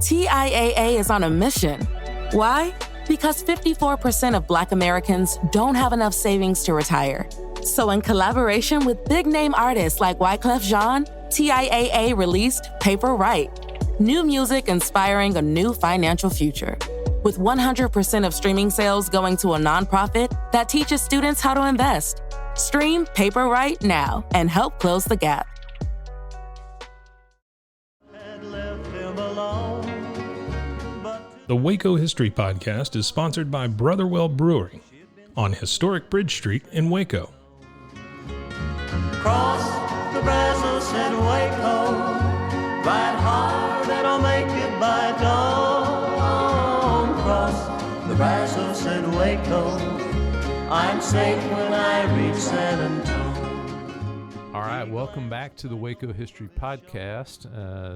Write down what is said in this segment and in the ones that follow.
TIAA is on a mission. Why? Because 54% of Black Americans don't have enough savings to retire. So in collaboration with big-name artists like Wyclef Jean, TIAA released Paper Right, new music inspiring a new financial future. With 100% of streaming sales going to a nonprofit that teaches students how to invest. Stream Paper Right now and help close the gap. The Waco History Podcast is sponsored by Brotherwell Brewery on historic Bridge Street in Waco. Cross the Brazos and Waco, ride hard and I'll make it by dawn. Cross the Brazos and Waco, I'm safe when I reach San Antonio. All right, welcome back to the Waco History Podcast.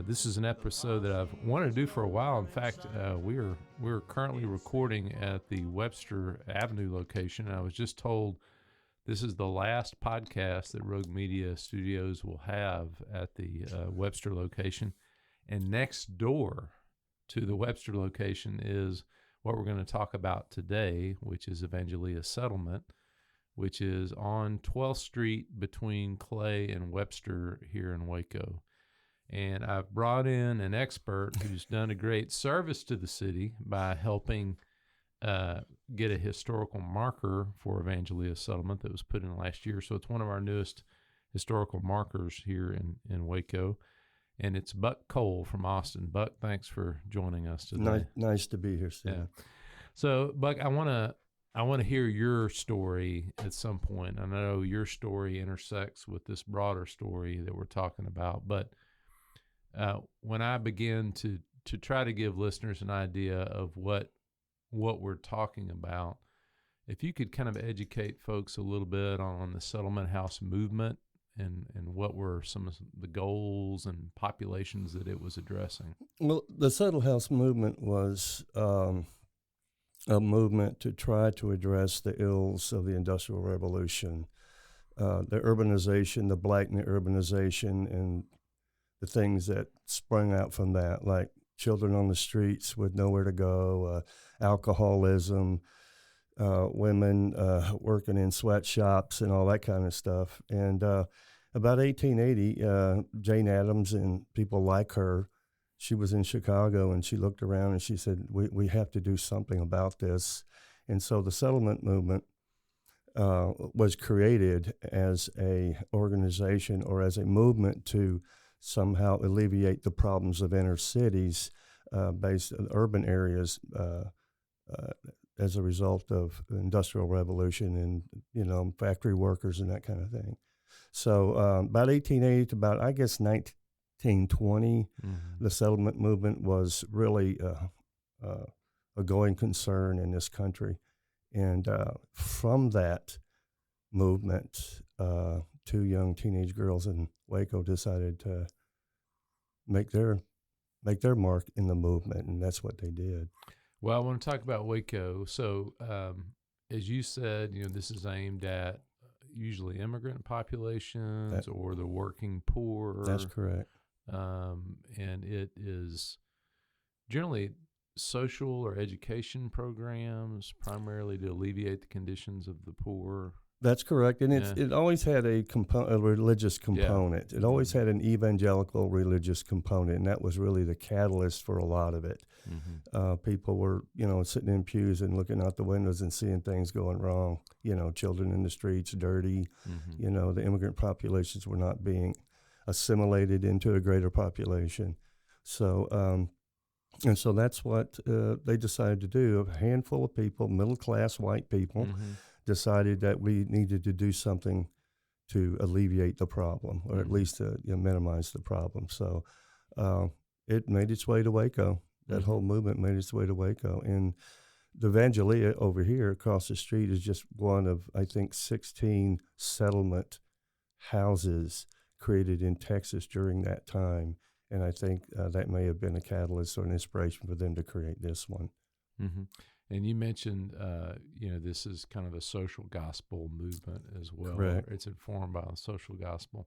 This is an episode that I've wanted to do for a while. In fact, we're currently recording at the Webster Avenue location. I was just told this is the last podcast that Rogue Media Studios will have at the Webster location. And next door to the Webster location is what we're going to talk about today, which is Evangelia Settlement, which is on 12th Street between Clay and Webster here in Waco. And I've brought in an expert who's done a great service to the city by helping get a historical marker for Evangelia Settlement that was put in last year. So it's one of our newest historical markers here in Waco. And it's Buck Cole from Austin. Buck, thanks for joining us today. Nice to be here, Steve. Yeah. So, Buck, I want to hear your story at some point. I know your story intersects with this broader story that we're talking about, but when I begin to try to give listeners an idea of what we're talking about, if you could kind of educate folks a little bit on the settlement house movement and what were some of the goals and populations that it was addressing. Well, the Settle House movement was a movement to try to address the ills of the Industrial Revolution, the urbanization, the black urbanization, and the things that sprung out from that, like children on the streets with nowhere to go, alcoholism, women working in sweatshops and all that kind of stuff. And about 1880, Jane Addams and people like her, she was in Chicago and she looked around and she said, we have to do something about this. And so the settlement movement was created as a organization or as a movement to somehow alleviate the problems of inner cities based in urban areas as a result of the Industrial Revolution and, factory workers and that kind of thing. So about 1880 to about, I guess, 1920, the settlement movement was really a going concern in this country. And from that movement, two young teenage girls in Waco decided to make their mark in the movement, and that's what they did. Well, I want to talk about Waco. So, as you said, this is aimed at usually immigrant populations or the working poor. That's correct. And it is generally social or education programs, primarily to alleviate the conditions of the poor. That's correct, and it always had a religious component. Yeah. It always had an evangelical religious component, and that was really the catalyst for a lot of it. People were, sitting in pews and looking out the windows and seeing things going wrong. Children in the streets, dirty. The immigrant populations were not being assimilated into a greater population. So, and so that's what they decided to do. A handful of people, middle-class white people, decided that we needed to do something to alleviate the problem, or at least to minimize the problem. So it made its way to Waco. That whole movement made its way to Waco. And the Evangelia over here across the street is just one of, I think, 16 settlement houses created in Texas during that time. And I think that may have been a catalyst or an inspiration for them to create this one. And you mentioned, this is kind of a social gospel movement as well. Correct. It's informed by the social gospel.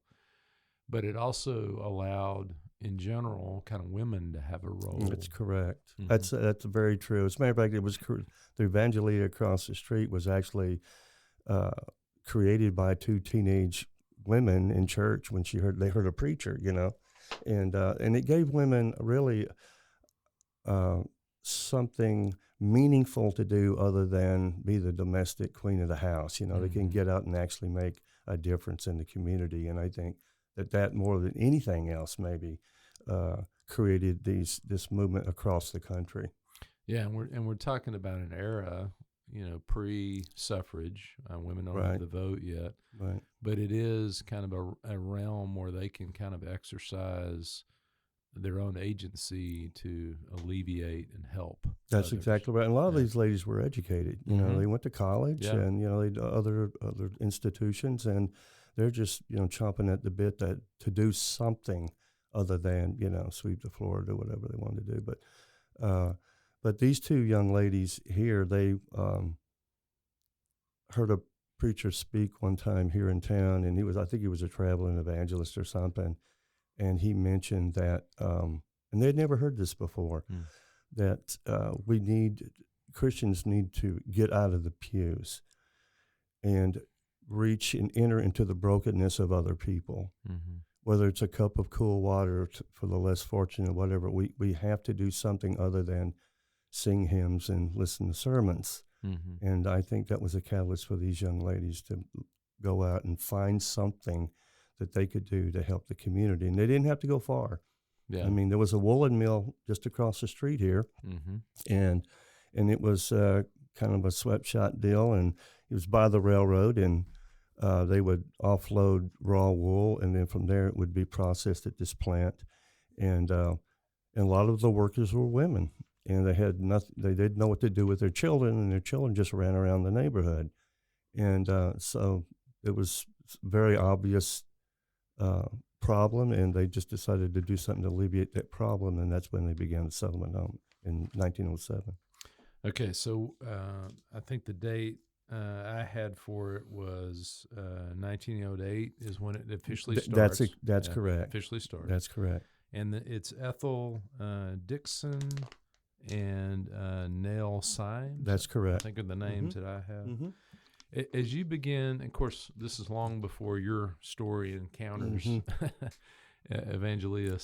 but it also allowed, in general, kind of women to have a role. That's correct. Mhm. That's very true. As a matter of fact, it was the Evangelia across the street was actually created by two teenage women in church when they heard a preacher, and it gave women really something meaningful to do other than be the domestic queen of the house. They can get out and actually make a difference in the community, and I think that more than anything else maybe created this movement across the country. Yeah, and we're talking about an era, pre-suffrage. Women don't have Right. the vote yet, Right. but it is kind of a realm where they can kind of exercise their own agency to alleviate and help. That's others. exactly right. And a lot of Yeah. these ladies were educated. Mhm. They went to college Yeah. and they other institutions, and they're just chomping at the bit to do something other than sweep the floor or do whatever they wanted to do. But these two young ladies here, they heard a preacher speak one time here in town, and I think he was a traveling evangelist or something, and he mentioned that, and they'd never heard this before, that Christians need to get out of the pews and reach and enter into the brokenness of other people. Mm-hmm. Whether it's a cup of cool water for the less fortunate, whatever, we have to do something other than sing hymns and listen to sermons. Mm-hmm. And I think that was a catalyst for these young ladies to go out and find something that they could do to help the community. And they didn't have to go far. Yeah. I mean, there was a woolen mill just across the street here, Mm-hmm. and it was kind of a sweatshop deal, and it was by the railroad, and they would offload raw wool, and then from there it would be processed at this plant. And a lot of the workers were women, and they had nothing. They didn't know what to do with their children, and their children just ran around the neighborhood. And so it was very obvious problem, and they just decided to do something to alleviate that problem, and that's when they began the settlement home in 1907. Okay, so I think the date I had for it was 1908 is when it officially starts. That's correct. Officially starts. That's correct. And it's Ethel Dixon and Nell Symes. That's correct. I think are the names that I have. Mm-hmm. As you begin, of course, this is long before your story encounters Evangelia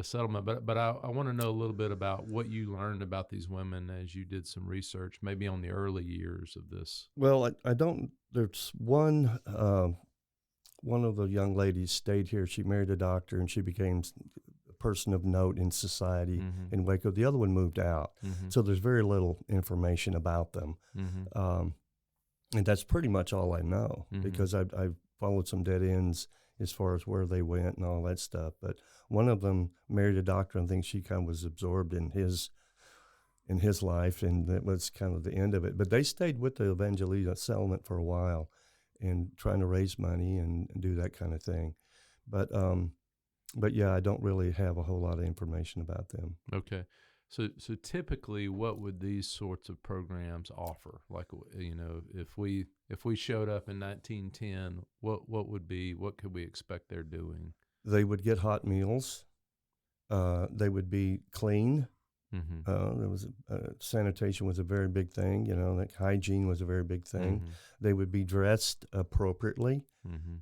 Settlement, but I want to know a little bit about what you learned about these women as you did some research, maybe on the early years of this. Well, I don't. There's one of the young ladies stayed here. She married a doctor, and she became a person of note in society in Waco. The other one moved out, so there's very little information about them. And that's pretty much all I know because I've followed some dead ends as far as where they went and all that stuff. But one of them married a doctor, and I think she kind of was absorbed in his life, and that was kind of the end of it. But they stayed with the Evangelia Settlement for a while and trying to raise money and do that kind of thing. But yeah, I don't really have a whole lot of information about them. Okay. So typically, what would these sorts of programs offer? Like, if we showed up in 1910, what could we expect they're doing? They would get hot meals. They would be clean. There was sanitation was a very big thing. Like hygiene was a very big thing. They would be dressed appropriately,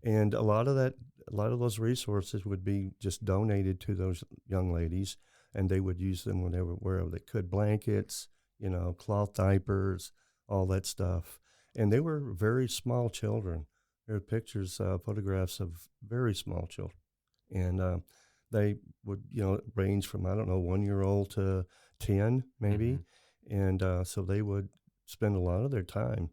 and a lot of those resources would be just donated to those young ladies. And they would use them wherever they could. Blankets, cloth diapers, all that stuff. And they were very small children. There are pictures, photographs of very small children. And they would, range from, 1-year-old to 10, maybe. And so they would spend a lot of their time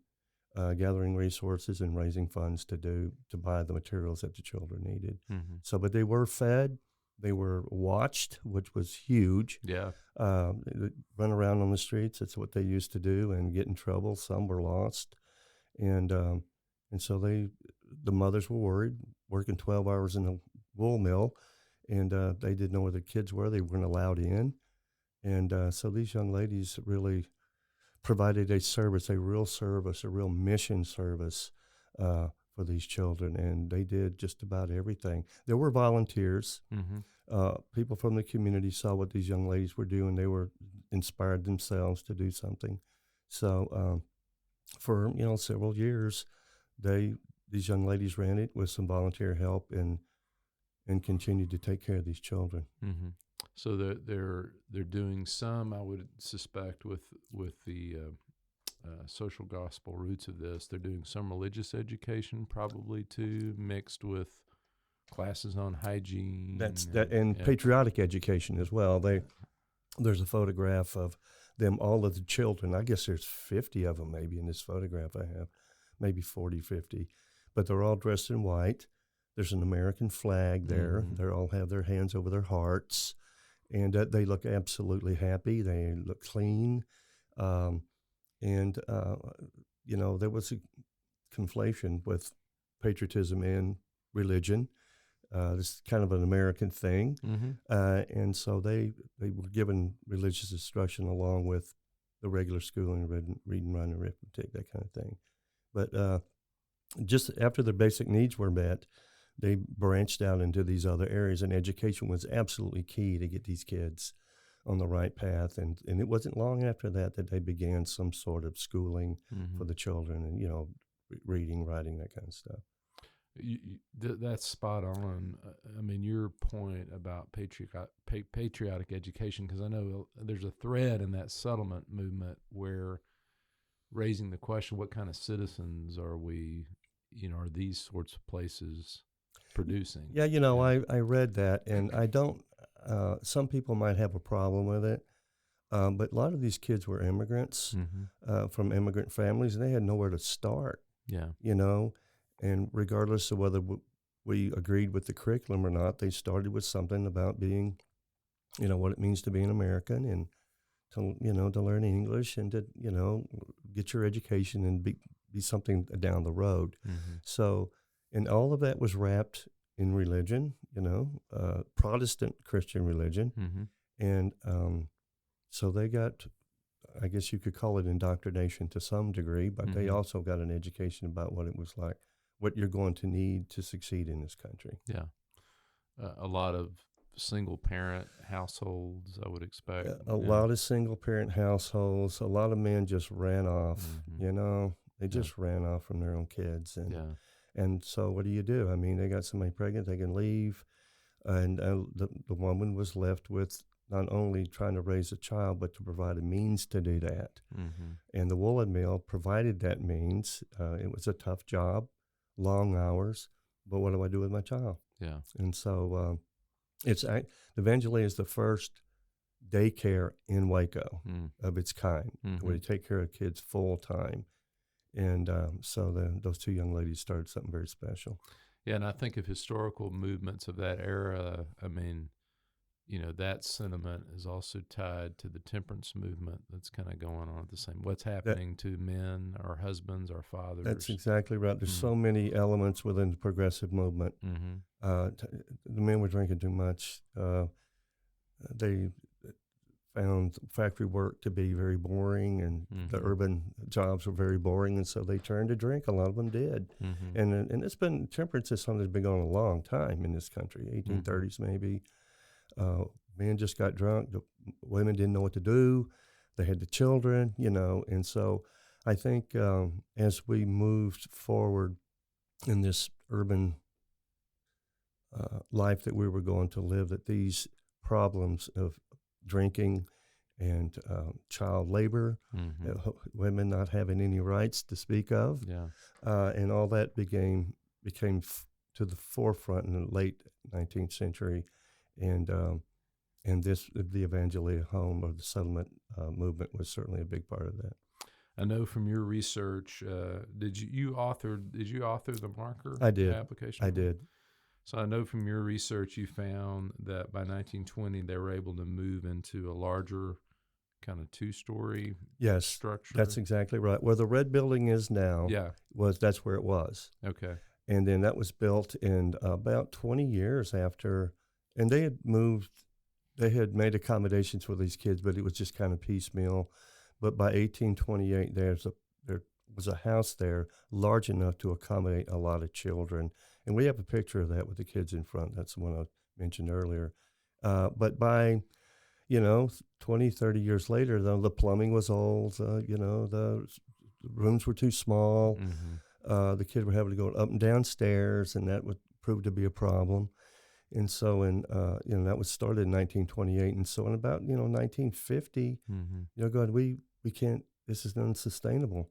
gathering resources and raising funds to buy the materials that the children needed. So, but they were fed. They were watched, which was huge. Yeah. Run around on the streets. That's what they used to do and get in trouble. Some were lost. And so the mothers were worried, working 12 hours in a wool mill, and they didn't know where their kids were. They weren't allowed in. And so these young ladies really provided a real mission service for these children, and they did just about everything. There were volunteers. People from the community saw what these young ladies were doing. They were inspired themselves to do something. So for several years, these young ladies ran it with some volunteer help and continued to take care of these children. So they're doing some, I would suspect, with the social gospel roots of this. They're doing some religious education, probably too, mixed with classes on hygiene. And patriotic education as well. There's a photograph of them, all of the children. I guess there's 50 of them maybe in this photograph I have, maybe 40, 50. But they're all dressed in white. There's an American flag there. They all have their hands over their hearts. And they look absolutely happy. They look clean. There was a conflation with patriotism and religion. This is kind of an American thing. And so they were given religious instruction along with the regular schooling, reading, writing, arithmetic, that kind of thing. But just after their basic needs were met, they branched out into these other areas, and education was absolutely key to get these kids on the right path. And it wasn't long after that they began some sort of schooling for the children, and reading, writing, that kind of stuff. That's spot on. I mean, your point about patriotic education, because I know there's a thread in that settlement movement where raising the question, what kind of citizens are we, are these sorts of places producing? Yeah, I read that, and I don't, some people might have a problem with it, but a lot of these kids were immigrants from immigrant families, and they had nowhere to start. Yeah. And regardless of whether we agreed with the curriculum or not, they started with something about being, what it means to be an American, and to learn English, and to, get your education and be something down the road. So, and all of that was wrapped in religion, Protestant Christian religion. And so they got, I guess you could call it indoctrination to some degree, but they also got an education about what it was like, what you're going to need to succeed in this country. Yeah. A lot of single parent households, I would expect. A lot of single parent households. A lot of men just ran off, they just ran off from their own kids. And so what do? I mean, they got somebody pregnant, they can leave. And the woman was left with not only trying to raise a child, but to provide a means to do that. And the woolen mill provided that means. It was a tough job, long hours, but what do I do with my child? Yeah. And so Evangelia is the first daycare in Waco of its kind, where they take care of kids full time. And so those two young ladies started something very special. Yeah, and I think of historical movements of that era. I mean, that sentiment is also tied to the temperance movement that's kind of going on at the same. What's happening to men, our husbands, our fathers? That's exactly right. There's so many elements within the progressive movement. The men were drinking too much. They found factory work to be very boring, and the urban jobs were very boring, and so they turned to drink. A lot of them did. And it's been, temperance is something that's been going on a long time in this country, 1830s maybe. Men just got drunk. The women didn't know what to do. They had the children, and so I think as we moved forward in this urban life that we were going to live, that these problems of drinking and child labor, women not having any rights to speak of, and all that became to the forefront in the late 19th century. And the Evangelia home, or the settlement movement, was certainly a big part of that. I know from your research, did you author the marker? I did. Application? I did. So I know from your research you found that by 1920 they were able to move into a larger kind of two-story structure. That's exactly right. Where the red building is now, that's where it was. Okay. And then that was built in about 20 years after, and they had made accommodations for these kids, but it was just kind of piecemeal. But by 1828, they're was a house there large enough to accommodate a lot of children. And we have a picture of that with the kids in front. That's the one I mentioned earlier. But by, 20, 30 years later, though, the plumbing was old, the rooms were too small. The kids were having to go up and down stairs, and that would prove to be a problem. And so, that was started in 1928. And so in about, 1950, God, we can't, this is unsustainable.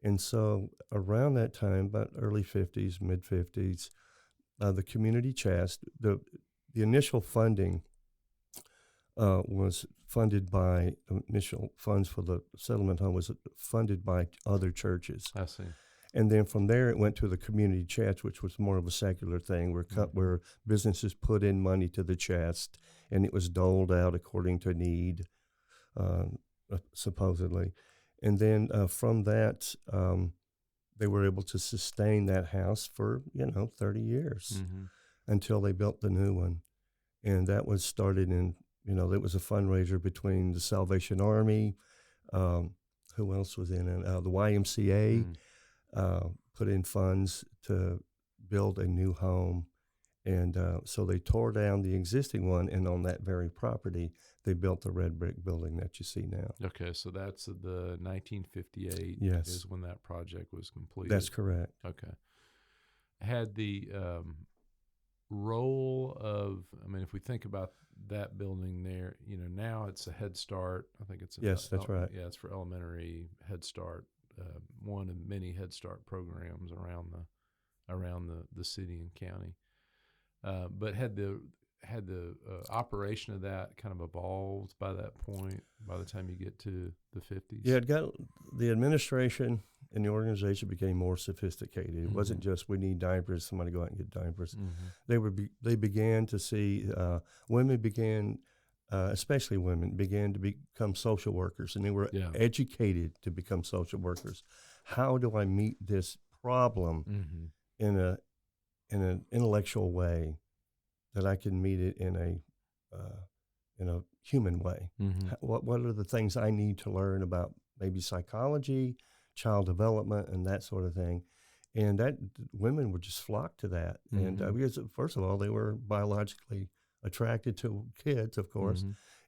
And so around that time, about early 50s, mid 50s, the community chest, the initial funding was funded by, initial funds for the settlement home was funded by other churches. I see. And then from there, it went to the community chest, which was more of a secular thing, where businesses put in money to the chest, and it was doled out according to need, supposedly. And then from that, they were able to sustain that house for 30 years until they built the new one. And that was started in, it was a fundraiser between the Salvation Army, who else was in it? The YMCA. Put in funds to build a new home. And so they tore down the existing one, and on that very property, they built the red brick building that you see now. Okay, so that's the 1958 Yes. is when that project was completed. That's correct. Okay. Had the role of, if we think about that building there, now it's a Head Start. I think it's Yes, that's right. Yeah, it's for elementary Head Start. One of many Head Start programs around the city and county. But had the operation of that kind of evolved by that point, by the time you get to the 50s? Yeah, the administration and the organization became more sophisticated. It wasn't just we need diapers, somebody go out and get diapers. They began to see women began. Especially women, began to become social workers, and they were educated to become social workers. How do I meet this problem in an intellectual way that I can meet it in a human way? What are the things I need to learn about maybe psychology, child development, and that sort of thing? And that women would just flock to that, and because first of all, they were biologically attracted to kids, of course.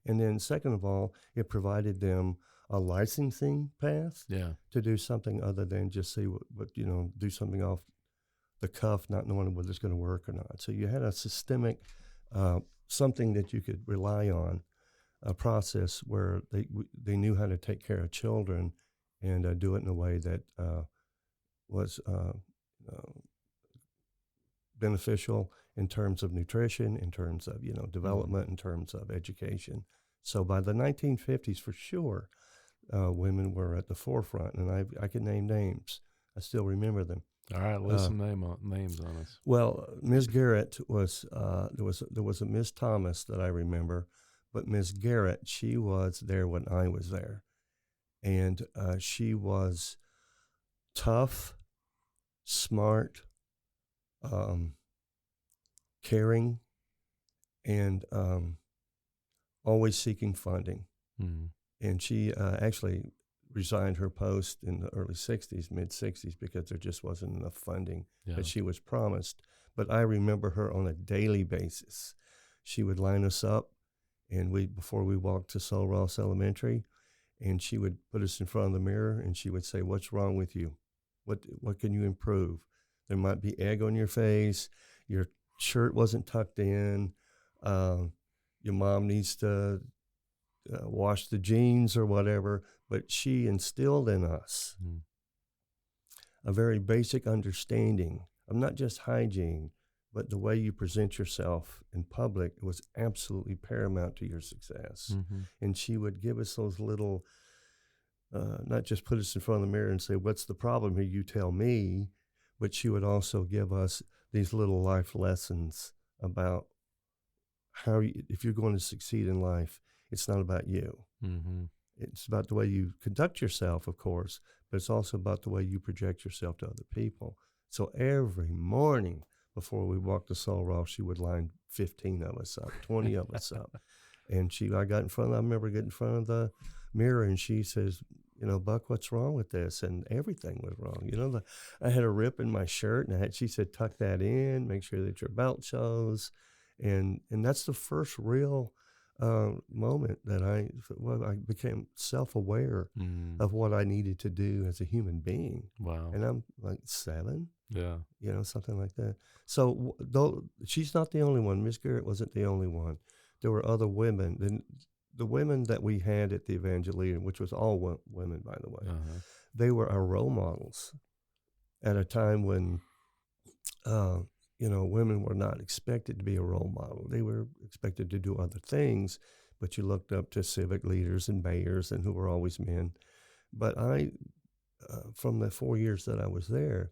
And then second of all, it provided them a licensing path to do something other than just see what do something off the cuff, not knowing whether it's going to work or not. So you had a systemic, something that you could rely on, a process where they knew how to take care of children and do it in a way that was beneficial in terms of nutrition, in terms of development, in terms of education. So by the 1950s, for sure, women were at the forefront, and I can name names. I still remember them. All right, list some names on us. Well, Ms. Garrett was there was a Ms. Thomas that I remember, but Ms. Garrett, she was there when I was there, and she was tough, smart, caring, and always seeking funding. And she actually resigned her post in the early 60s, mid 60s, because there just wasn't enough funding that she was promised. But I remember her on a daily basis. She would line us up, and before we walked to Sol Ross Elementary, and she would put us in front of the mirror, and she would say, "What's wrong with you? What can you improve? There might be egg on your face. Your shirt wasn't tucked in. Your mom needs to wash the jeans or whatever." But she instilled in us a very basic understanding of not just hygiene, but the way you present yourself in public was absolutely paramount to your success. And she would give us those little, not just put us in front of the mirror and say, "What's the problem here? You tell me." But she would also give us these little life lessons about how, if you're going to succeed in life, it's not about you. It's about the way you conduct yourself, of course, but it's also about the way you project yourself to other people. So every morning before we walked to Sol Ross, she would line 15 of us up, 20 of us up. And I remember getting in front of the mirror, and she says, Buck, what's wrong with this? And everything was wrong. I had a rip in my shirt, and she said, tuck that in, make sure that your belt shows. And that's the first real moment that I became self-aware of what I needed to do as a human being. Wow. And I'm like 7, Yeah. something like that. So though she's not the only one. Miss Garrett wasn't the only one. There were other women. The women that we had at the Evangelia, which was all women, by the way, they were our role models at a time when, women were not expected to be a role model. They were expected to do other things, but you looked up to civic leaders and mayors, and who were always men. But I, from the 4 years that I was there,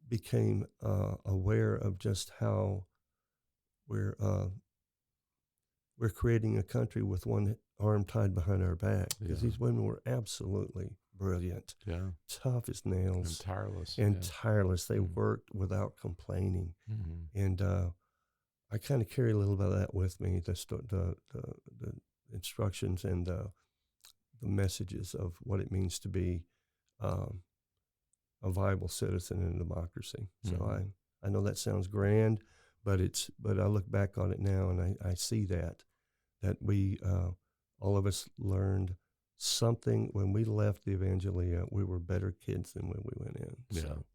became aware of just how we're creating a country with one arm tied behind our back, because these women were absolutely brilliant, tough as nails, and tireless. They worked without complaining, and I kind of carry a little bit of that with me, the instructions and the messages of what it means to be a viable citizen in a democracy. So I know that sounds grand, but I look back on it now, and I see that we all of us learned something when we left the Evangelia. We were better kids than when we went in. Yeah. So.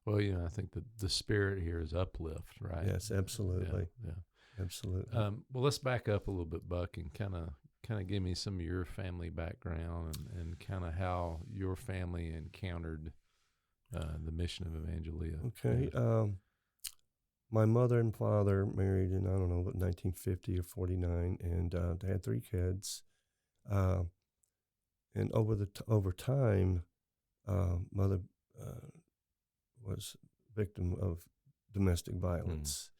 Well, I think the spirit here is uplift, right? Yes, absolutely. Yeah. Absolutely. Well, let's back up a little bit, Buck, and kind of give me some of your family background and kind of how your family encountered the mission of Evangelia. Okay. My mother and father married in, 1950 or 49, and they had 3 kids. And over time, mother was victim of domestic violence,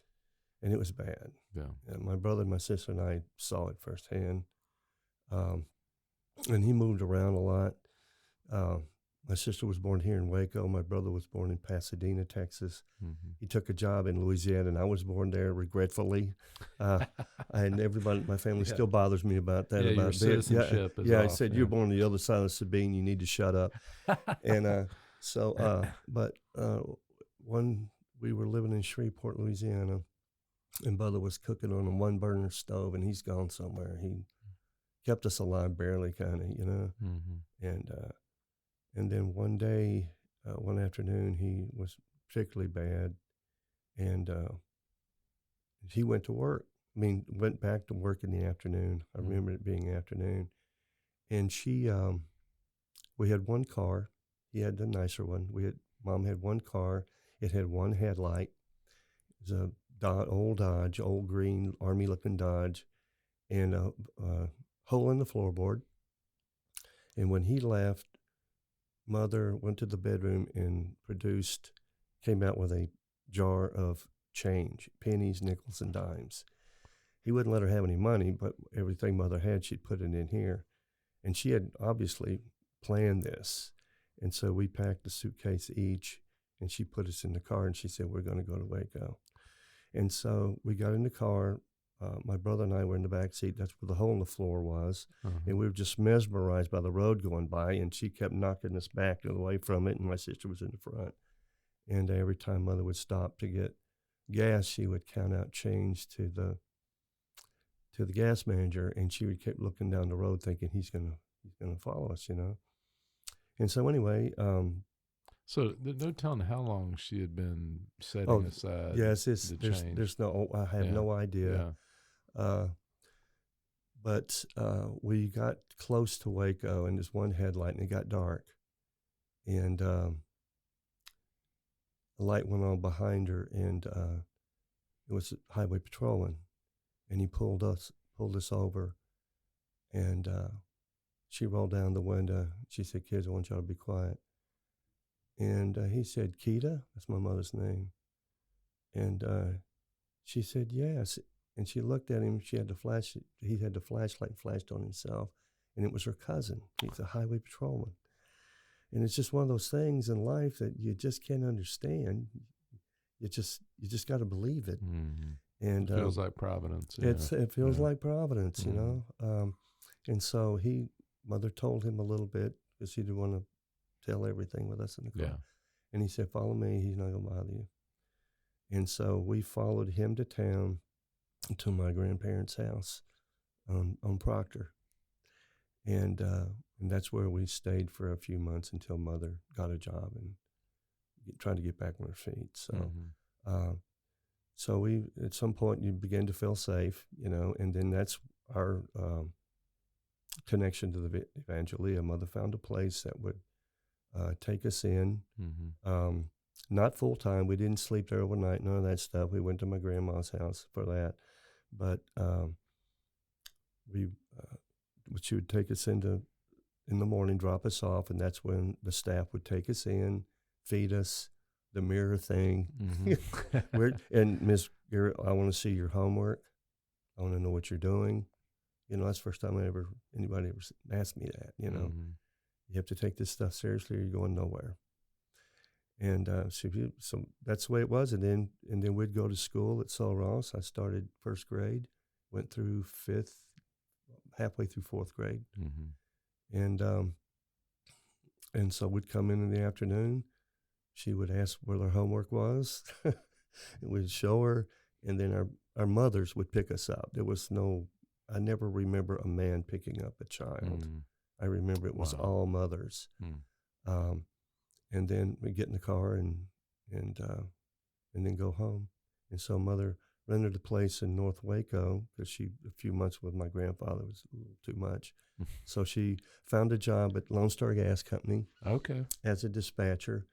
and it was bad. Yeah. And my brother and my sister and I saw it firsthand. And he moved around a lot. My sister was born here in Waco. My brother was born in Pasadena, Texas. He took a job in Louisiana, and I was born there, regretfully. And everybody, my family still bothers me about that. Yeah, about your citizenship is I off, said, you're born on the other side of the Sabine. You need to shut up. And when we were living in Shreveport, Louisiana, and Brother was cooking on a 1-burner stove, and he's gone somewhere. He kept us alive barely, kind of, And then one day, one afternoon, he was particularly bad, and he went to work. Went back to work in the afternoon. I remember it being afternoon. And we had one car. He had the nicer one. Mom had one car. It had one headlight. It was a old Dodge, old green Army-looking Dodge, and a hole in the floorboard. And when he left, Mother went to the bedroom and came out with a jar of change, pennies, nickels, and dimes. He wouldn't let her have any money, but everything Mother had, she'd put it in here. And she had obviously planned this. And so we packed a suitcase each, and she put us in the car, and she said, we're going to go to Waco. And so we got in the car. My brother and I were in the back seat. That's where the hole in the floor was. And we were just mesmerized by the road going by, and she kept knocking us back away from it, and my sister was in the front. And every time Mother would stop to get gas, she would count out change to the gas manager, and she would keep looking down the road thinking he's gonna follow us, And so anyway, so no telling how long she had been setting aside. Yes, change. There's no, I have no idea. But we got close to Waco, and there's one headlight, and it got dark, and the light went on behind her, and it was a highway patrolman, and he pulled us over, and she rolled down the window. She said, kids, I want y'all to be quiet. And he said, Keita, that's my mother's name. And she said, yes. And she looked at him. He had the flashlight flashed on himself, and it was her cousin. He's a highway patrolman. And it's just one of those things in life that you just can't understand. You just got to believe it. And it feels like providence. It feels like providence, And so he Mother told him a little bit because she didn't want to tell everything with us in the car. Yeah. And he said, follow me. He's not going to bother you. And so we followed him to town to my grandparents' house on Proctor. And that's where we stayed for a few months until Mother got a job and tried to get back on her feet. So, so we, at some point, you begin to feel safe, you know, and then that's our connection to the Evangelia. Mother found a place that would take us in. Not full time. We didn't sleep there overnight, none of that stuff. We went to my grandma's house for that. But she would take us in the morning, drop us off, and that's when the staff would take us in, feed us, the mirror thing. And Miss Garrett, I want to see your homework. I want to know what you're doing. You know, that's the first time anybody ever asked me that, you know. You have to take this stuff seriously or you're going nowhere. And so that's the way it was. And then we'd go to school at Sul Ross. I started first grade, went through halfway through fourth grade. And so we'd come in the afternoon. She would ask where her homework was. We'd show her. And then our mothers would pick us up. There was I never remember a man picking up a child. I remember it was all mothers. And then we get in the car and then go home. And so Mother rented a place in North Waco because a few months with my grandfather was a little too much. So she found a job at Lone Star Gas Company. Okay. As a dispatcher.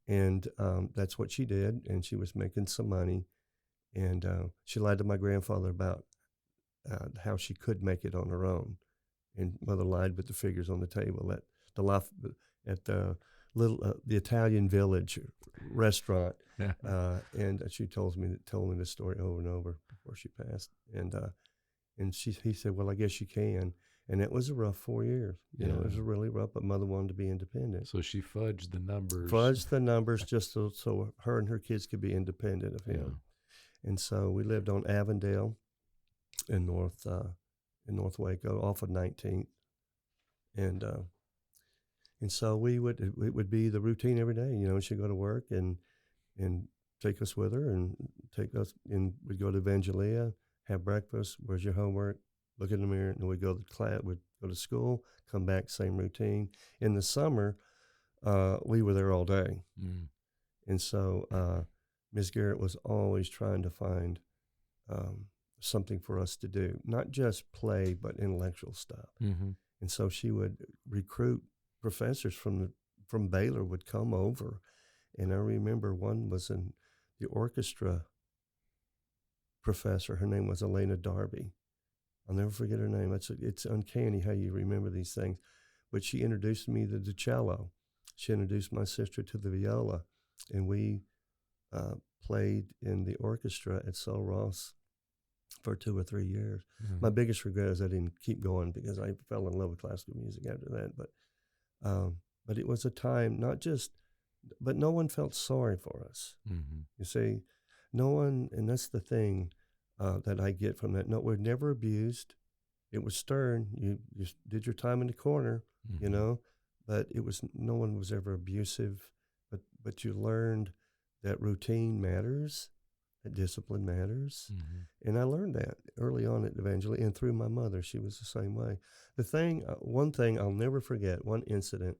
And that's what she did. And she was making some money. And she lied to my grandfather about how she could make it on her own. And Mother lied with the figures on the table at the Italian Village restaurant. And she told me the story over and over before she passed. And he said, well, I guess you can. And it was a rough 4 years. You know, it was really rough, but Mother wanted to be independent. So she fudged the numbers. Just so her and her kids could be independent of him. And so we lived on Avondale in North Waco, off of 19th. And so it would be the routine every day. You know, she'd go to work and take us with her and we'd go to Evangelia, have breakfast. Where's your homework? Look in the mirror, and we'd go to class. We'd go to school, come back, same routine. In the summer, we were there all day, and so Ms. Garrett was always trying to find something for us to do, not just play, but intellectual stuff. And so she would recruit professors from Baylor would come over, and I remember one was in the orchestra professor. Her name was Elena Darby. I'll never forget her name. It's uncanny how you remember these things. But she introduced me to the cello. She introduced my sister to the viola, and we played in the orchestra at Sul Ross for 2 or 3 years. My biggest regret is I didn't keep going because I fell in love with classical music after that. But it was a time but no one felt sorry for us. You see, no one, and that's the thing that I get from that. No, we're never abused. It was stern. You did your time in the corner, you know, but no one was ever abusive. But you learned that routine matters, that discipline matters, and I learned that early on at Evangelia, and through my mother, she was the same way. One thing I'll never forget, one incident,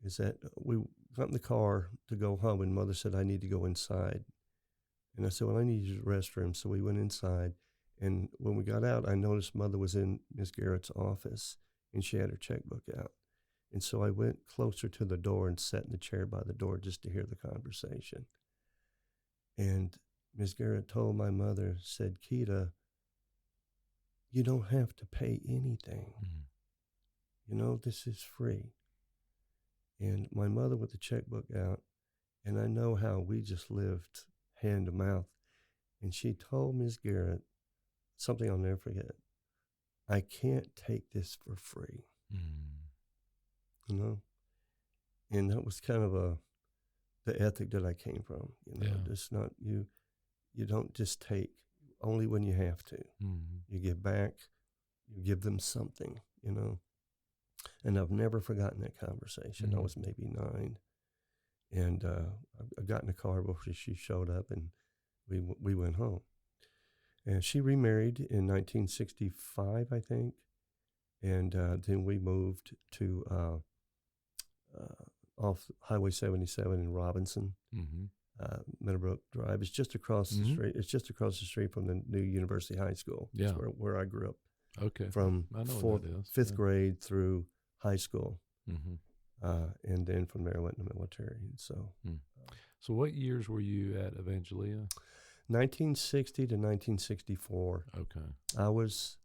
is that we got in the car to go home, and Mother said, I need to go inside. And I said, well, I need to use the restroom. So we went inside. And when we got out, I noticed Mother was in Miss Garrett's office, and she had her checkbook out. And so I went closer to the door and sat in the chair by the door just to hear the conversation. And Miss Garrett told my mother, said, Keita, you don't have to pay anything. You know, this is free. And my mother with the checkbook out, and I know how we just lived hand to mouth. And she told Ms. Garrett something I'll never forget. I can't take this for free. You know? And that was kind of the ethic that I came from. You know, just not you don't just take only when you have to. You give back, you give them something, you know. And I've never forgotten that conversation. I was maybe 9. And I got in the car before she showed up, and we went home. And she remarried in 1965, I think. And then we moved to off Highway 77 in Robinson, Meadowbrook Drive. It's just across the street. It's just across the street from the new University High School. Yeah, that's where I grew up. Okay, From I know what that is. fifth grade through high school, and then from there I went in the military. And so, so what years were you at Evangelia? 1960 to 1964. Okay, I was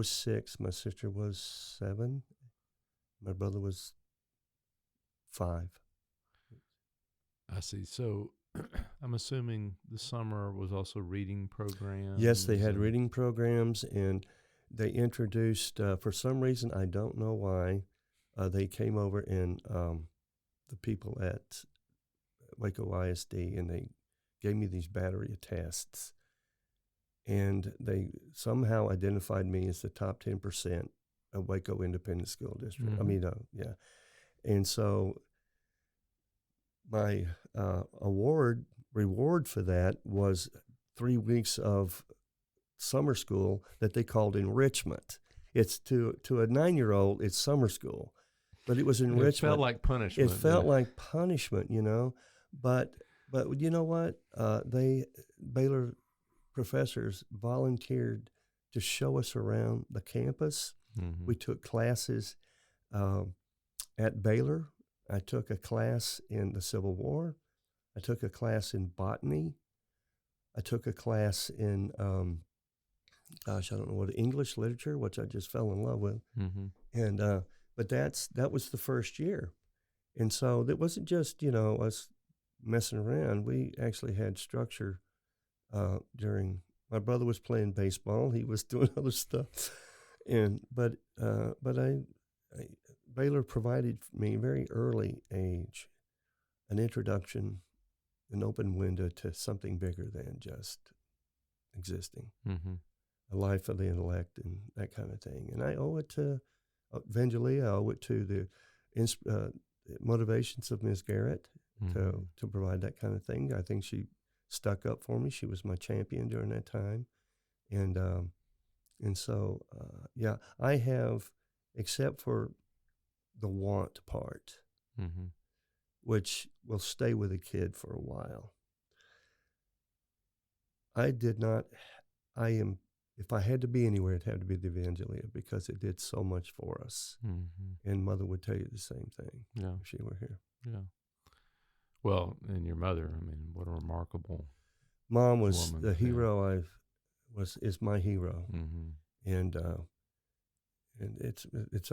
6. My sister was 7. My brother was 5. I see. So I'm assuming the summer was also reading programs. Yes, they had reading programs, and they introduced, for some reason, I don't know why, they came over and the people at Waco ISD, and they gave me these battery of tests. And they somehow identified me as the top 10% of Waco Independent School District. I mean, yeah. And so my reward for that was 3 weeks of summer school that they called enrichment. It's to a 9-year-old, it's summer school, but it was enrichment. It felt like punishment. It felt like punishment, But you know what? Baylor professors volunteered to show us around the campus. We took classes at Baylor. I took a class in the Civil War. I took a class in botany. I took a class in, I don't know what, English literature, which I just fell in love with. And but that was the first year. And so it wasn't just, us messing around. We actually had structure during. My brother was playing baseball. He was doing other stuff, but Baylor provided me very early age an introduction, an open window to something bigger than just existing, a life of the intellect and that kind of thing. And I owe it to Evangelia. I owe it to the motivations of Ms. Garrett to provide that kind of thing. I think she stuck up for me. She was my champion during that time. And so, yeah, I have, except for the want part, which will stay with a kid for a while. If I had to be anywhere, it'd have to be the Evangelia, because it did so much for us. And Mother would tell you the same thing if she were here. Yeah. Well, and your mother, I mean, what a remarkable Mom was woman. the hero is my hero. And it's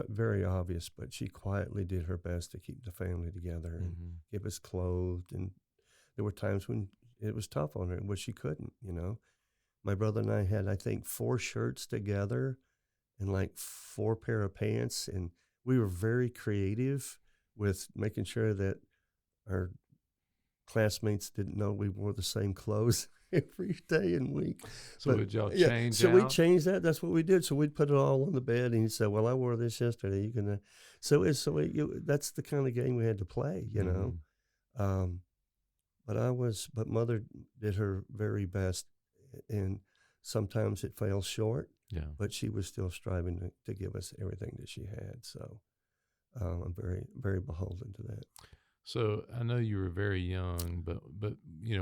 very obvious, but she quietly did her best to keep the family together and keep us clothed. And there were times when it was tough on her, but she couldn't, My brother and I had, I think, 4 shirts together and like 4 pair of pants. And we were very creative with making sure that our classmates didn't know we wore the same clothes every day and week. So would y'all change So out? we changed that. That's what we did. So we'd put it all on the bed, and he'd say, "Well, I wore this yesterday. You can." That's the kind of game we had to play, But Mother did her very best, and sometimes it fell short. Yeah. But she was still striving to give us everything that she had. So I'm very, very beholden to that. So I know you were very young, but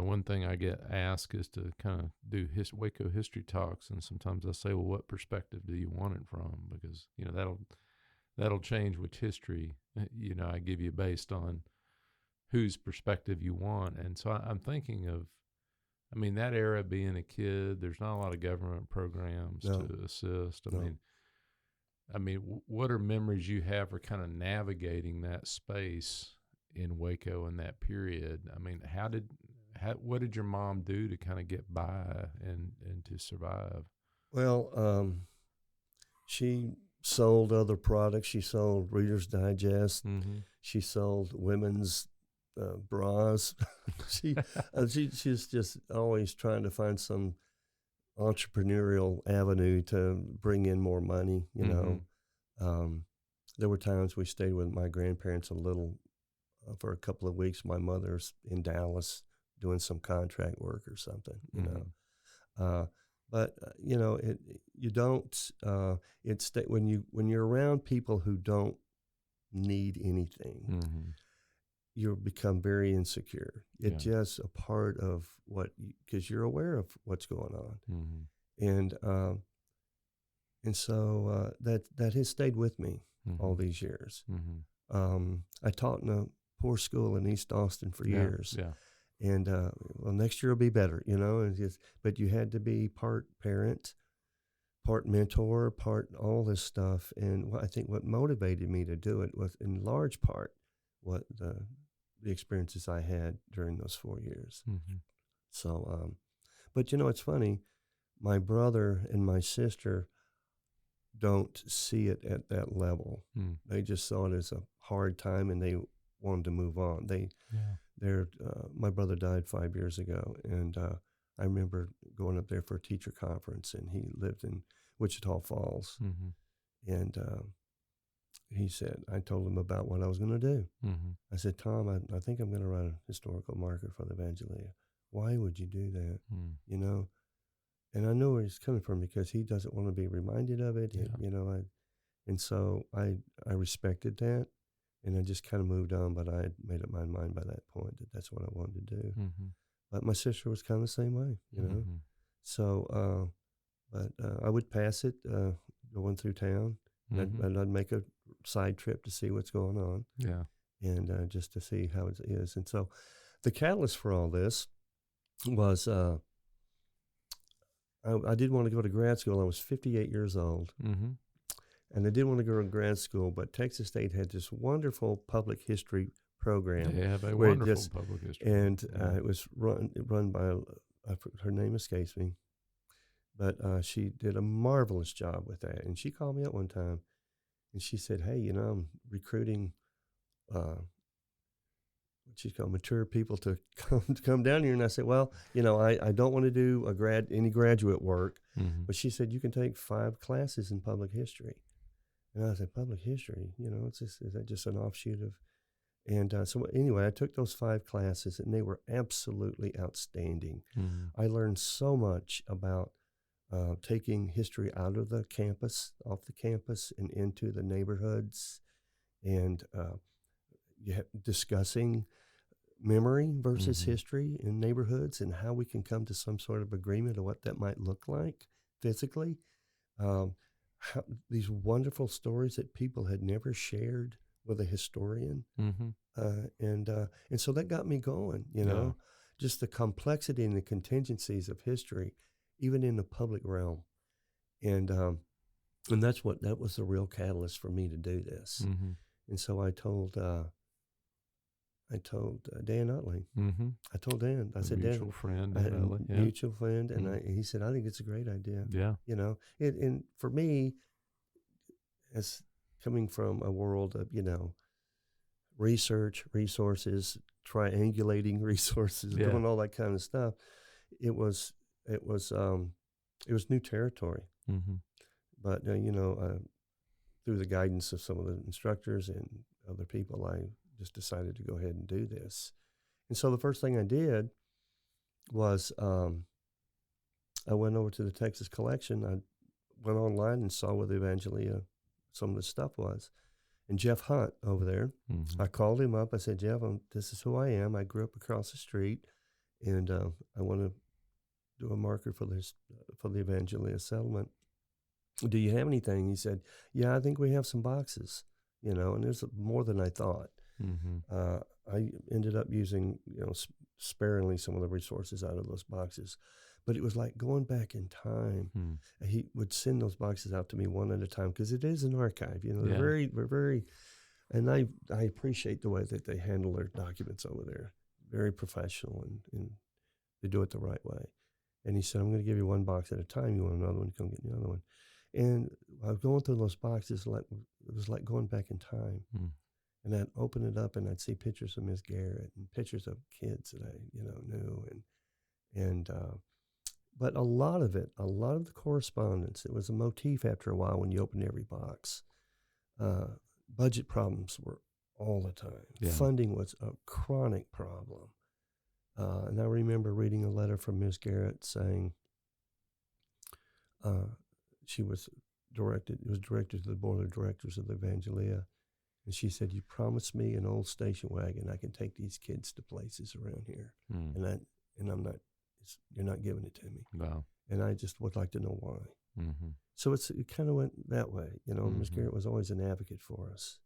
one thing I get asked is to kind of do Waco history talks, and sometimes I say, well, what perspective do you want it from? Because that'll change which history I give you based on whose perspective you want. And so I'm thinking of, that era, being a kid, there's not a lot of government programs to assist. I mean, what are memories you have for kind of navigating that space in Waco in that period? What did your mom do to kind of get by and to survive? Well, she sold other products. She sold Reader's Digest. She sold women's bras. She's just always trying to find some entrepreneurial avenue to bring in more money, there were times we stayed with my grandparents for a couple of weeks. My mother's in Dallas doing some contract work or something, you know. But you know, you don't. When you're around people who don't need anything, you become very insecure. It's just a part of because you're aware of what's going on, and so that has stayed with me all these years. I taught in a poor school in East Austin for years. And well, next year will be better, you know. But you had to be part parent, part mentor, part all this stuff. And I think what motivated me to do it was, in large part, what the experiences I had during those 4 years. So, but you know, it's funny. My brother and my sister don't see it at that level. They just saw it as a hard time, and they wanted to move on. My brother died 5 years ago, and I remember going up there for a teacher conference, and he lived in Wichita Falls. And he said, I told him about what I was going to do. I said, Tom, I think I'm going to write a historical marker for the Evangelia. Why would you do that? You know? And I know where he's coming from, because he doesn't want to be reminded of it. You know, and so I respected that. And I just kind of moved on, but I had made up my mind by that point that that's what I wanted to do. But my sister was kind of the same way, you know. So, but I would pass it going through town, and I'd make a side trip to see what's going on. And just to see how it is. And so the catalyst for all this was I did want to go to grad school. I was 58 years old. And I did want to go to grad school, but Texas State had this wonderful public history program. They have a wonderful public history. And it was run by, her name escapes me, but she did a marvelous job with that. And she called me up one time, and she said, hey, you know, I'm recruiting what she's called mature people to come down here. And I said, well, you know, I don't want to do any graduate work, but she said, you can take 5 classes in public history. And I said, public history, you know, is that just an offshoot of? And so anyway, I took those 5 classes, and they were absolutely outstanding. I learned so much about taking history out of the campus, off the campus, and into the neighborhoods, and discussing memory versus history in neighborhoods, and how we can come to some sort of agreement of what that might look like physically. These wonderful stories that people had never shared with a historian. And so that got me going, you know, just the complexity and the contingencies of history, even in the public realm. And that was the real catalyst for me to do this. And so I told Dan Utley. I told Dan, I said, mutual friend, mutual friend, and he said, I think it's a great idea. You know, and for me, as coming from a world of, you know, research, resources, triangulating resources, doing all that kind of stuff, it was new territory. But you know, through the guidance of some of the instructors and other people, I just decided to go ahead and do this. And so the first thing I did was I went over to the Texas collection. I went online and saw where the Evangelia, some of the stuff was. And Jeff Hunt over there, I called him up. I said, Jeff, this is who I am. I grew up across the street, and I want to do a marker for the Evangelia Settlement. Do you have anything? He said, yeah, I think we have some boxes, you know, and there's more than I thought. I ended up using, you know, sparingly some of the resources out of those boxes, but it was like going back in time. He would send those boxes out to me one at a time, because it is an archive, you know. We're very, and I appreciate the way that they handle their documents over there. Very professional, and they do it the right way. And he said, I'm going to give you one box at a time. You want another one, come get the other one. And I was going through those boxes, it was like going back in time. And I'd open it up, and I'd see pictures of Miss Garrett and pictures of kids that I, you know, knew. But a lot of the correspondence, it was a motif after a while when you opened every box. budget problems were all the time. Yeah. Funding was a chronic problem. And I remember reading a letter from Ms. Garrett saying it was directed to the board of directors of the Evangelia. And she said, "You promised me an old station wagon. I can take these kids to places around here. And I'm not, you're not giving it to me." Wow. And I just would like to know why. Mm-hmm. So it kind of went that way. Ms. Garrett was always an advocate for us.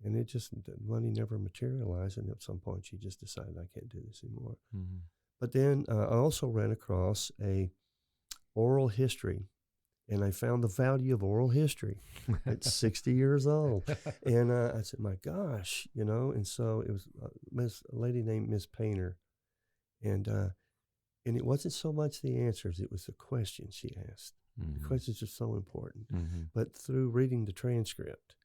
And the money never materialized. And at some point, she just decided, I can't do this anymore. Mm-hmm. But then I also ran across a oral history. And I found the value of oral history at 60 years old. And I said, my gosh, And so it was a lady named Miss Painter. And it wasn't so much the answers, it was the questions she asked. Mm-hmm. The questions are so important. Mm-hmm. But through reading the transcript,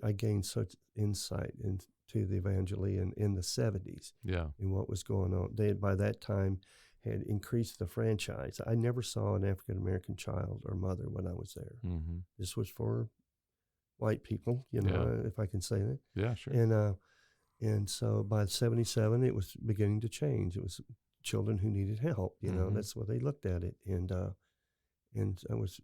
I gained such insight into the Evangelia in the 70s. Yeah. And what was going on. They, by that time, had increased the franchise. I never saw an African-American child or mother when I was there. Mm-hmm. This was for white people, if I can say that. Yeah, sure. And so by 77, it was beginning to change. It was children who needed help, that's what they looked at it. And I was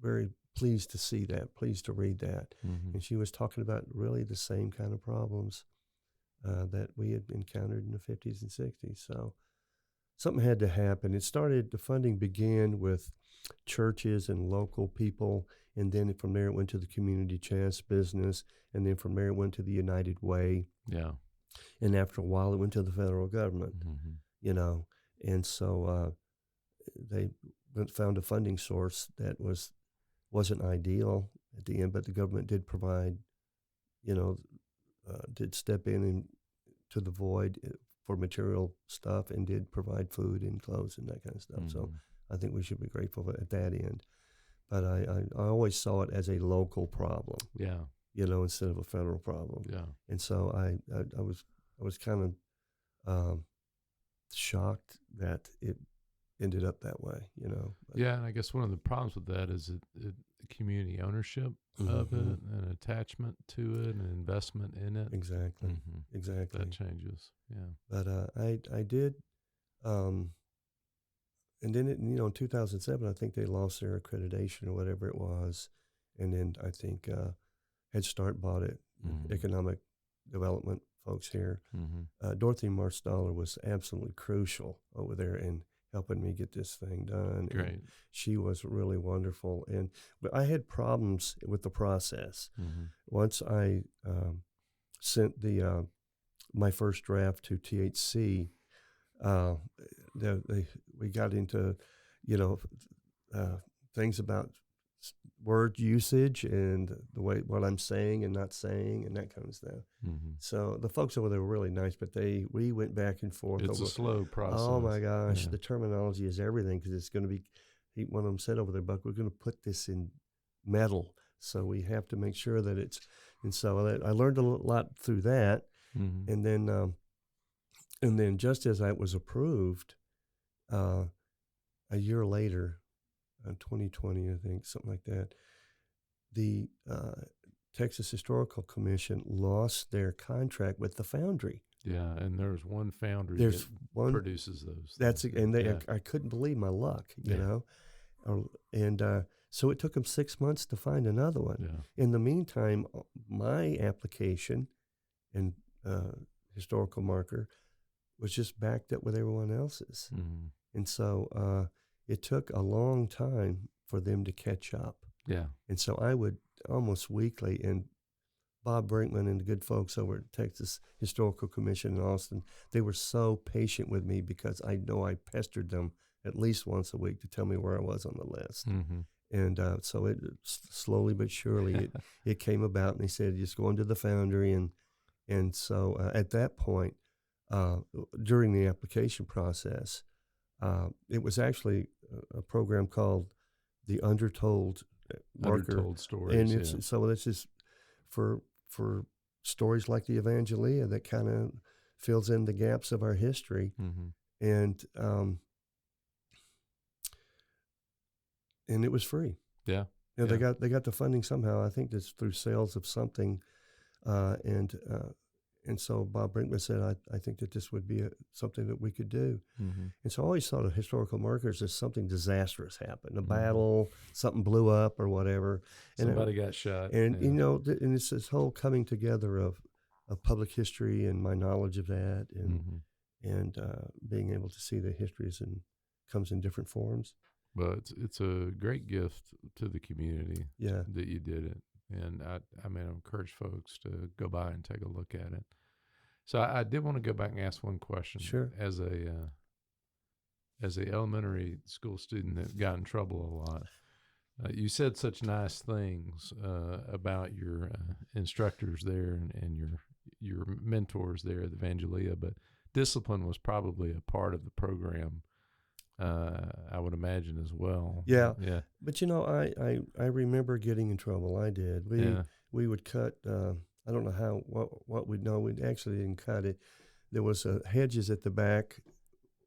very pleased to see that, pleased to read that. Mm-hmm. And she was talking about really the same kind of problems that we had encountered in the 50s and 60s. So something had to happen. The funding began with churches and local people, and then from there it went to the community chest business, and then from there it went to the United Way. Yeah. And after a while it went to the federal government, And so they found a funding source that wasn't ideal at the end, but the government did provide, did step in to the void for material stuff and did provide food and clothes and that kind of stuff. Mm-hmm. So I think we should be grateful at that end. But I always saw it as a local problem, instead of a federal problem. Yeah. And so I was kind of shocked that it ended up that way, But, yeah, and I guess one of the problems with that is community ownership of it, and attachment to it, and investment in it. Exactly. Mm-hmm. Exactly. That changes. Yeah. But I did, and then in 2007, I think they lost their accreditation or whatever it was, and then I think Head Start bought it. Mm-hmm. Economic development folks here. Mm-hmm. Dorothy Marstoller was absolutely crucial over there in helping me get this thing done. Great. And she was really wonderful. But I had problems with the process. Mm-hmm. Once I sent my first draft to THC, we got into, things about word usage and the way what I'm saying and not saying and that kind of stuff. Mm-hmm. So the folks over there were really nice, but we went back and forth. It's a slow process. Oh my gosh, Yeah. The terminology is everything because it's going to be. One of them said over there, Buck, we're going to put this in metal, so we have to make sure that it's. And so I learned a lot through that, Mm-hmm. and then just as I was approved, a year later. 2020, I think, something like that. The Texas Historical Commission lost their contract with the foundry. Yeah, and there's one foundry There's that one produces those. That's things. and they Yeah. I couldn't believe my luck, you Yeah. know, and so it took them 6 months to find another one. Yeah. In the meantime, my application and historical marker was just backed up with everyone else's, Mm-hmm. and so it took a long time for them to catch up. Yeah. And so I would almost weekly, and Bob Brinkman and the good folks over at Texas Historical Commission in Austin, they were so patient with me because I know I pestered them at least once a week to tell me where I was on the list. Mm-hmm. And so it slowly but surely it came about, and they said, just go into the foundry. And so at that point, during the application process, it was actually a program called the Undertold Marker. Undertold stories. And it's, so this is for stories like the Evangelia that kind of fills in the gaps of our history. Mm-hmm. And it was free. Yeah. Yeah, they got the funding somehow. I think it's through sales of something, and so Bob Brinkman said, I think that this would be something that we could do. Mm-hmm. And so I always thought of historical markers as something disastrous happened, a battle, something blew up or whatever. Somebody got shot. And, and it's this whole coming together of public history and my knowledge of that and being able to see the histories comes in different forms. Well, it's a great gift to the community that you did it. And I encourage folks to go by and take a look at it. So I did want to go back and ask one question. Sure. As a elementary school student that got in trouble a lot, you said such nice things about your instructors there and your mentors there at Evangelia, but discipline was probably a part of the program. I would imagine as well. Yeah. Yeah. But I remember getting in trouble. I did. We would cut. I don't know what we'd know. We actually didn't cut it. There was hedges at the back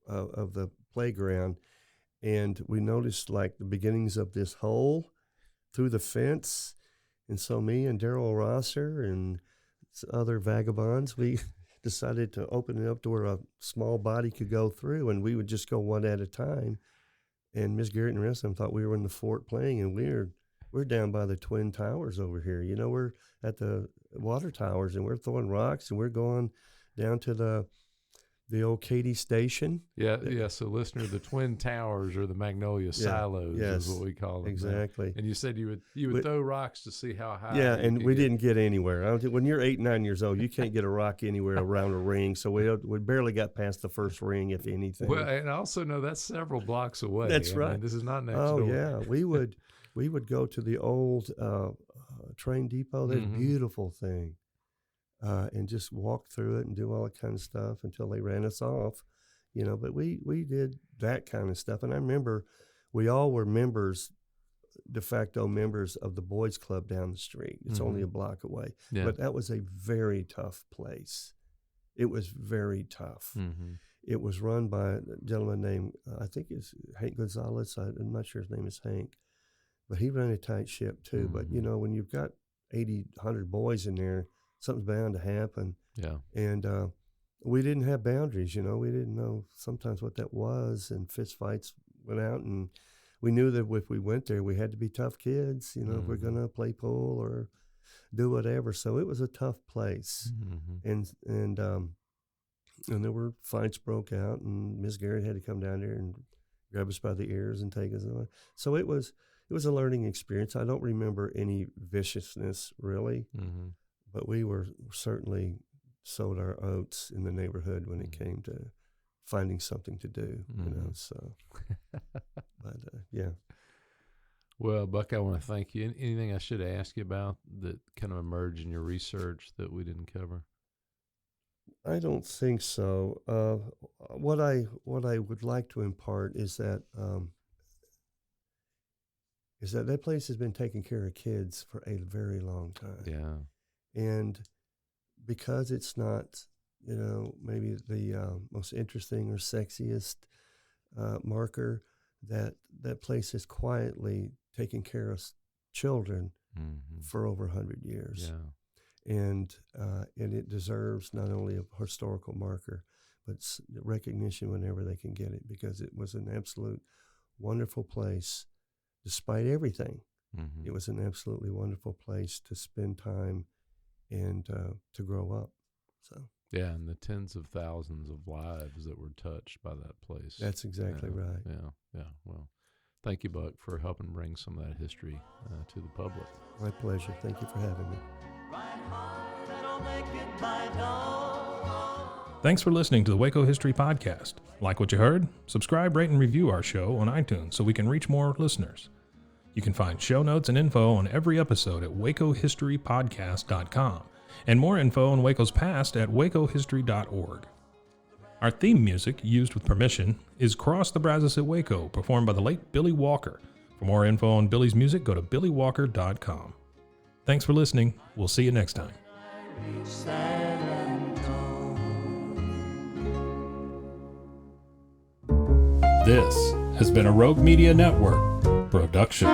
of the playground, and we noticed like the beginnings of this hole through the fence. And so me and Darrell Rosser and other vagabonds, we decided to open it up to where a small body could go through, and we would just go one at a time. And Miss Garrett and the rest of them thought we were in the fort playing, and we're down by the Twin Towers over here. We're at the water towers, and we're throwing rocks, and we're going down to the old Katy Station. Yeah. So, listener, the Twin Towers or the Magnolia Silos is what we call them. Exactly. Now. And you said you would throw rocks to see how high. Yeah, and we didn't get anywhere. When you're 8, 9 years old, you can't get a rock anywhere around a ring. So we barely got past the first ring, if anything. Well, and I also know that's several blocks away. That's right. This is not next door. door. Yeah, we would go to the old train depot. That's a beautiful thing. And just walk through it and do all that kind of stuff until they ran us off, but we did that kind of stuff. And I remember we all were de facto members of the boys club down the street. It's only a block away, but that was a very tough place. It was very tough. It was run by a gentleman named, I think it's Hank Gonzalez. I'm not sure his name is Hank, but he ran a tight ship too. But when you've got 80, 100 boys in there, something's bound to happen. Yeah. And we didn't have boundaries, we didn't know sometimes what that was, and fist fights went out, and we knew that if we went there, we had to be tough kids, if we're going to play pool or do whatever. So it was a tough place. And there were fights broke out, and Miss Garrett had to come down there and grab us by the ears and take us away. So it was a learning experience. I don't remember any viciousness really. But we were certainly sowed our oats in the neighborhood when it came to finding something to do, so. But, yeah. Well, Buck, I want to thank you. Anything I should ask you about that kind of emerged in your research that we didn't cover? I don't think so. What I would like to impart is that that place has been taking care of kids for a very long time. Yeah. And because it's not, maybe the most interesting or sexiest marker, that place is quietly taking care of children for over 100 years. Yeah. And it deserves not only a historical marker, but recognition whenever they can get it, because it was an absolute wonderful place, despite everything. It was an absolutely wonderful place to spend time and to grow up. So yeah, and the tens of thousands of lives that were touched by that place. That's exactly right. Yeah. Well, thank you, Buck, for helping bring some of that history to the public. My pleasure. Thank you for having me. Thanks for listening to the Waco History Podcast. Like what you heard? Subscribe, rate, and review our show on iTunes so we can reach more listeners. You can find show notes and info on every episode at wacohistorypodcast.com, and more info on Waco's past at wacohistory.org. Our theme music, used with permission, is Cross the Brazos at Waco, performed by the late Billy Walker. For more info on Billy's music, go to billywalker.com. Thanks for listening. We'll see you next time. This has been a Rogue Media Network production.